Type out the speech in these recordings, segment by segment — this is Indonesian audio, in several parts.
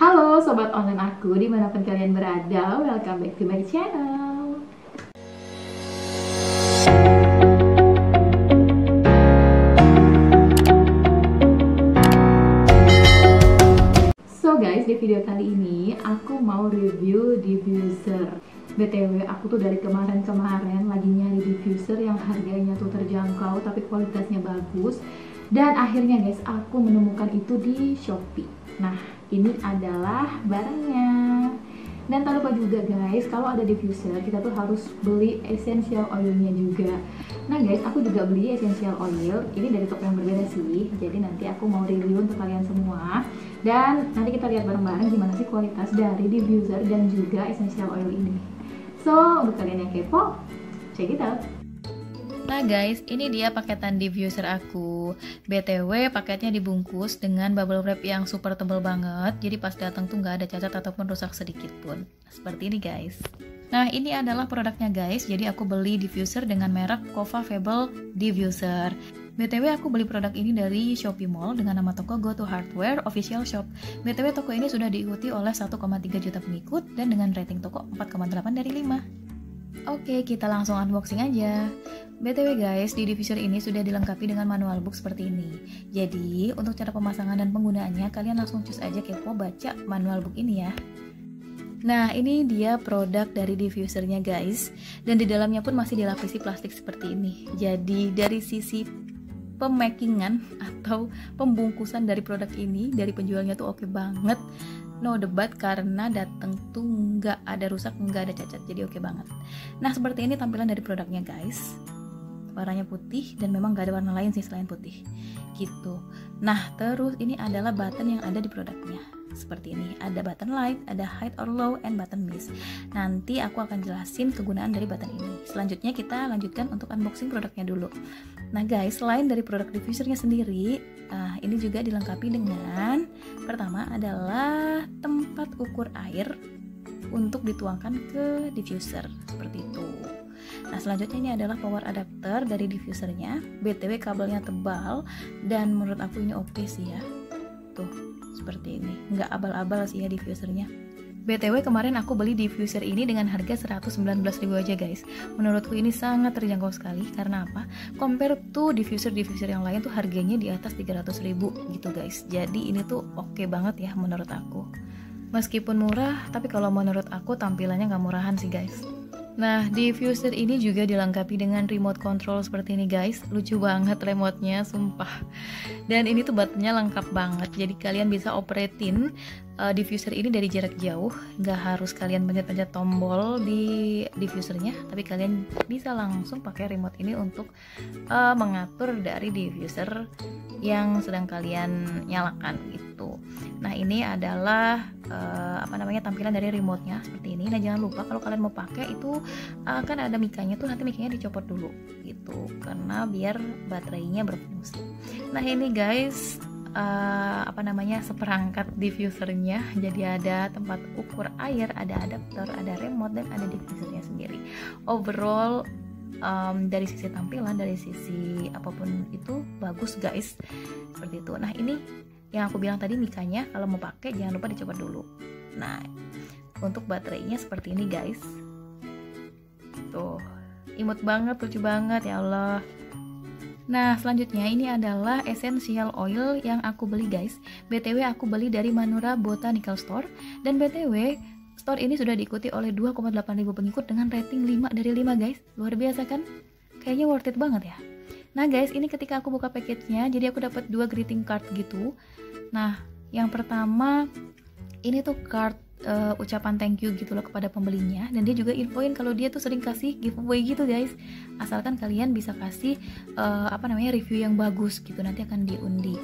Halo sobat online aku dimanapun kalian berada, welcome back to my channel. So guys, di video kali ini aku mau review diffuser. BTW aku tuh dari kemarin lagi nyari diffuser yang harganya tuh terjangkau tapi kualitasnya bagus. Dan akhirnya guys, aku menemukan itu di Shopee. Nah, ini adalah barangnya. Dan tak lupa juga guys, kalau ada diffuser kita tuh harus beli essential oilnya juga. Nah guys, aku juga beli essential oil. Ini dari toko yang berbeda sih. Jadi nanti aku mau review untuk kalian semua. Dan nanti kita lihat bareng-bareng gimana sih kualitas dari diffuser dan juga essential oil ini. So, untuk kalian yang kepo, check it out. Nah guys, ini dia paketan diffuser aku. BTW paketnya dibungkus dengan bubble wrap yang super tebal banget. Jadi pas datang tuh nggak ada cacat ataupun rusak sedikit pun. Seperti ini guys. Nah ini adalah produknya guys. Jadi aku beli diffuser dengan merek Kova Fable Diffuser. BTW aku beli produk ini dari Shopee Mall dengan nama toko Go To Hardware Official Shop. BTW toko ini sudah diikuti oleh 1,3 juta pengikut dan dengan rating toko 4,8 dari 5. Oke, kita langsung unboxing aja. BTW guys, di diffuser ini sudah dilengkapi dengan manual book seperti ini. Jadi, untuk cara pemasangan dan penggunaannya, kalian langsung cus aja kepo baca manual book ini ya. Nah, ini dia produk dari diffusernya guys. Dan di dalamnya pun masih dilapisi plastik seperti ini. Jadi, dari sisi pemakingan atau pembungkusan dari produk ini, dari penjualnya tuh oke banget. No debat karena datang tuh nggak ada rusak, nggak ada cacat, jadi oke banget. Nah seperti ini tampilan dari produknya guys. Warnanya putih dan memang nggak ada warna lain sih selain putih gitu. Nah terus ini adalah button yang ada di produknya seperti ini. Ada button light, ada high or low, and button mist. Nanti aku akan jelasin kegunaan dari button ini. Selanjutnya kita lanjutkan untuk unboxing produknya dulu. Nah guys, selain dari produk diffusernya sendiri, ini juga dilengkapi dengan pertama adalah tempat ukur air untuk dituangkan ke diffuser seperti itu. Nah selanjutnya ini adalah power adapter dari diffusernya. BTW kabelnya tebal dan menurut aku ini oke sih ya. Tuh seperti ini, nggak abal-abal sih ya diffusernya. BTW kemarin aku beli diffuser ini dengan harga 119.000 aja guys. Menurutku ini sangat terjangkau sekali. Karena apa? Compare to diffuser yang lain tuh harganya di atas 300.000 gitu guys. Jadi ini tuh oke banget ya menurut aku. Meskipun murah, tapi kalau menurut aku tampilannya nggak murahan sih guys. Nah, diffuser ini juga dilengkapi dengan remote control seperti ini guys. Lucu banget remote-nya, sumpah. Dan ini tuh buttonnya lengkap banget. Jadi kalian bisa operatein diffuser ini dari jarak jauh. Nggak harus kalian pencet-pencet tombol di diffusernya, tapi kalian bisa langsung pakai remote ini untuk mengatur dari diffuser yang sedang kalian nyalakan gitu. Nah, ini adalah tampilan dari remote-nya seperti ini. Nah, jangan lupa kalau kalian mau pakai itu kan ada mikanya tuh, nanti mikanya dicopot dulu gitu karena biar baterainya berfungsi. Nah, ini guys seperangkat diffusernya. Jadi ada tempat ukur air, ada adapter, ada remote, dan ada diffusernya sendiri. Overall dari sisi tampilan, dari sisi apapun itu bagus guys, seperti itu. Nah ini yang aku bilang tadi, mikanya kalau mau pakai jangan lupa dicopot dulu. Nah untuk baterainya seperti ini guys, tuh imut banget, lucu banget ya Allah. Nah selanjutnya ini adalah essential oil yang aku beli guys. BTW aku beli dari Manura Botanical Store. Dan BTW store ini sudah diikuti oleh 2,8 ribu pengikut dengan rating 5 dari 5 guys. Luar biasa kan? Kayaknya worth it banget ya. Nah guys, ini ketika aku buka package-nya, jadi aku dapat 2 greeting card gitu. Nah yang pertama ini tuh card ucapan thank you gitu loh kepada pembelinya, dan dia juga infoin kalau dia tuh sering kasih giveaway gitu guys, asalkan kalian bisa kasih review yang bagus gitu, nanti akan diundi.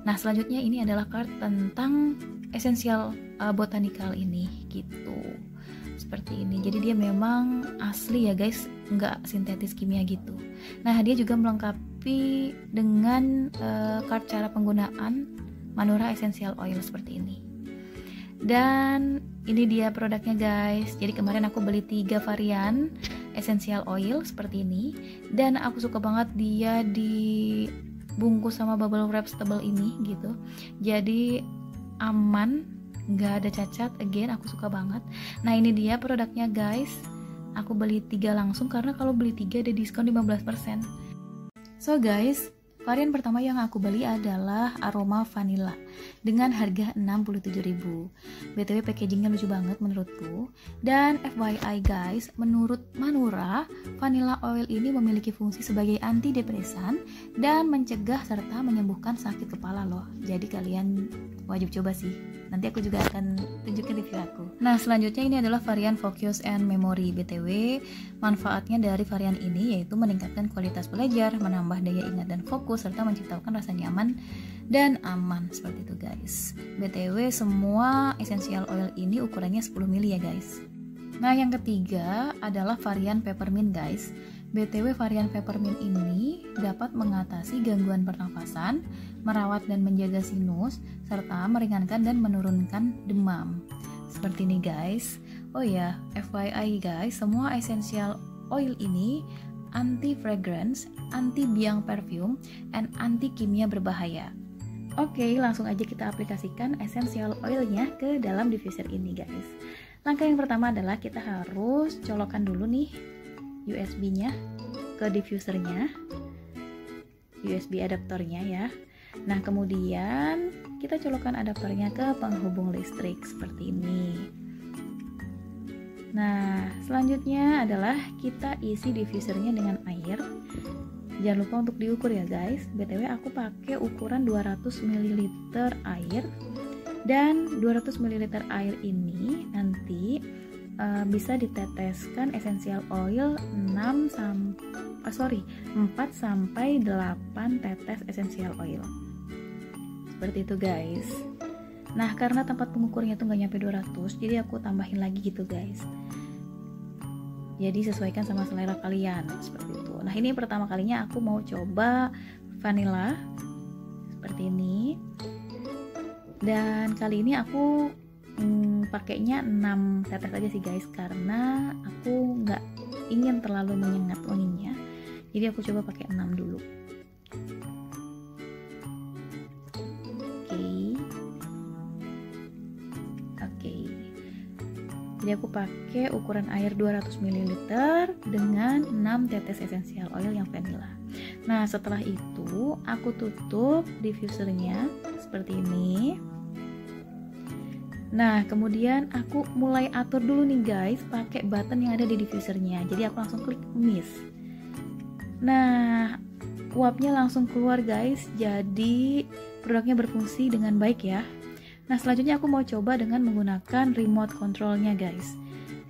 Nah selanjutnya ini adalah card tentang essential botanical ini gitu, seperti ini. Jadi dia memang asli ya guys, nggak sintetis kimia gitu. Nah dia juga melengkapi dengan card cara penggunaan Manura Essential Oil seperti ini. Dan ini dia produknya guys. Jadi kemarin aku beli 3 varian essential oil seperti ini, dan aku suka banget dia dibungkus sama bubble wrap tebal ini gitu. Jadi aman nggak ada cacat. Again, aku suka banget. Nah, ini dia produknya guys. Aku beli 3 langsung karena kalau beli 3 ada diskon 15%. So guys, varian pertama yang aku beli adalah aroma vanilla dengan harga 67.000. BTW packagingnya lucu banget menurutku. Dan FYI guys, menurut Manura, vanilla oil ini memiliki fungsi sebagai antidepresan dan mencegah serta menyembuhkan sakit kepala loh. Jadi kalian wajib coba sih. Nanti aku juga akan tunjukin review aku. Nah, selanjutnya ini adalah varian Focus and Memory. BTW, manfaatnya dari varian ini yaitu meningkatkan kualitas belajar, menambah daya ingat dan fokus, serta menciptakan rasa nyaman dan aman. Seperti itu guys. BTW, semua essential oil ini ukurannya 10 ml ya guys. Nah, yang ketiga adalah varian Peppermint guys. BTW, varian Peppermint ini dapat mengatasi gangguan pernafasan, merawat dan menjaga sinus, serta meringankan dan menurunkan demam. Seperti ini guys. Oh ya, FYI guys, semua essential oil ini anti fragrance, anti biang perfume, and anti kimia berbahaya. Oke, langsung aja kita aplikasikan essential oilnya ke dalam diffuser ini guys. Langkah yang pertama adalah kita harus colokkan dulu nih USB-nya ke diffusernya, USB adaptornya ya. Nah, kemudian kita colokkan adaptornya ke penghubung listrik seperti ini. Nah, selanjutnya adalah kita isi diffusernya dengan air. Jangan lupa untuk diukur ya guys. BTW aku pakai ukuran 200 ml air. Dan 200 ml air ini nanti bisa diteteskan essential oil 4 sampai 8 tetes essential oil. Seperti itu guys. Nah, karena tempat pengukurnya tuh nggak nyampe 200, jadi aku tambahin lagi gitu guys. Jadi sesuaikan sama selera kalian seperti itu. Nah, ini pertama kalinya aku mau coba vanilla seperti ini. Dan kali ini aku pakainya 6 tetes aja sih guys, karena aku nggak ingin terlalu menyengat wanginya. Jadi aku coba pakai 6 dulu. Oke. Jadi aku pakai ukuran air 200 ml dengan 6 tetes essential oil yang vanilla. Nah, setelah itu aku tutup diffusernya seperti ini. Nah, kemudian aku mulai atur dulu nih guys, pakai button yang ada di diffusernya. Jadi aku langsung klik mist. Nah, uapnya langsung keluar guys. Jadi produknya berfungsi dengan baik ya. Nah, selanjutnya aku mau coba dengan menggunakan remote controlnya guys.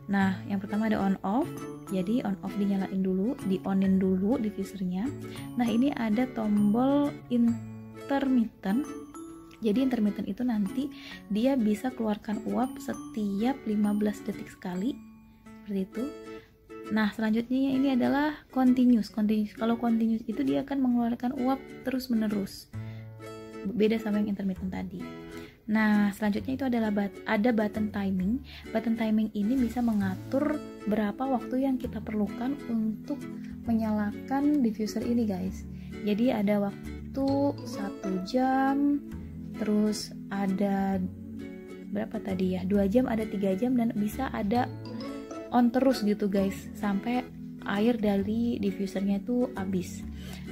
Nah, yang pertama ada on off. Jadi on off dinyalain dulu, di onin dulu diffusernya. Nah, ini ada tombol intermittent. Jadi intermittent itu nanti dia bisa keluarkan uap setiap 15 detik sekali, seperti itu. Nah, selanjutnya ini adalah continuous. Kalau continuous itu dia akan mengeluarkan uap terus menerus, beda sama yang intermittent tadi. Nah, selanjutnya itu adalah ada button timing. Button timing ini bisa mengatur berapa waktu yang kita perlukan untuk menyalakan diffuser ini guys. Jadi ada waktu 1 jam, terus ada berapa tadi ya, 2 jam, ada 3 jam, dan bisa ada on terus gitu guys sampai air dari diffusernya itu habis.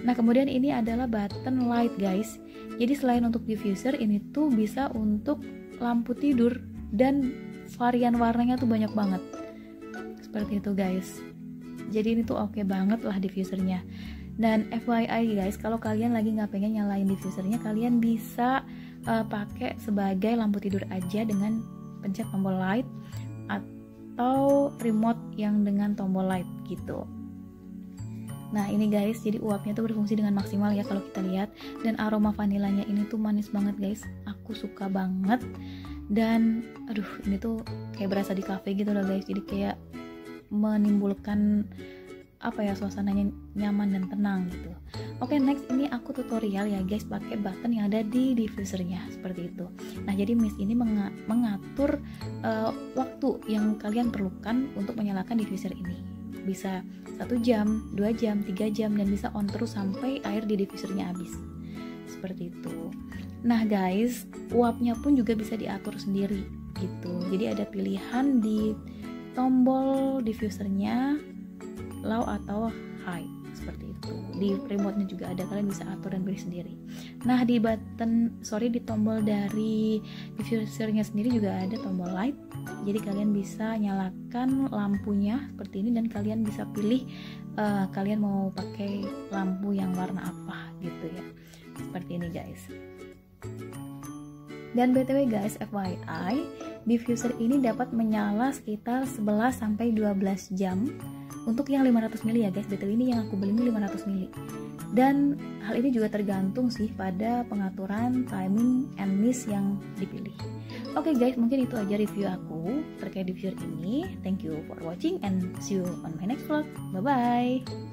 Nah, kemudian ini adalah button light guys. Jadi selain untuk diffuser, ini tuh bisa untuk lampu tidur dan varian warnanya tuh banyak banget. Seperti itu guys. Jadi ini tuh oke banget lah diffusernya. Dan FYI guys, kalau kalian lagi nggak pengen nyalain diffusernya, kalian bisa pakai sebagai lampu tidur aja dengan pencet tombol light atau remote yang dengan tombol light gitu. Nah, ini guys, jadi uapnya tuh berfungsi dengan maksimal ya kalau kita lihat. Dan aroma vanilanya ini tuh manis banget guys, aku suka banget. Dan aduh, ini tuh kayak berasa di cafe gitu loh guys. Jadi kayak menimbulkan apa ya, suasananya nyaman dan tenang gitu. Oke, next ini aku tutorial ya guys pakai button yang ada di diffusernya seperti itu. Nah, jadi mist ini mengatur waktu yang kalian perlukan untuk menyalakan diffuser ini. Bisa 1 jam, 2 jam, 3 jam, dan bisa on terus sampai air di diffusernya habis. Seperti itu. Nah guys, uapnya pun juga bisa diatur sendiri gitu. Jadi ada pilihan di tombol diffusernya low atau high seperti itu. Di remote-nya juga ada, kalian bisa atur dan pilih sendiri. Nah di di tombol dari diffusernya sendiri juga ada tombol light. Jadi kalian bisa nyalakan lampunya seperti ini dan kalian bisa pilih kalian mau pakai lampu yang warna apa gitu ya. Seperti ini guys. Dan BTW guys, FYI, diffuser ini dapat menyala sekitar 11-12 jam untuk yang 500 ml ya guys. BTW ini yang aku beli ini 500 ml. Dan hal ini juga tergantung sih pada pengaturan timing and mist yang dipilih. Oke guys, mungkin itu aja review aku terkait diffuser ini. Thank you for watching and see you on my next vlog. Bye bye.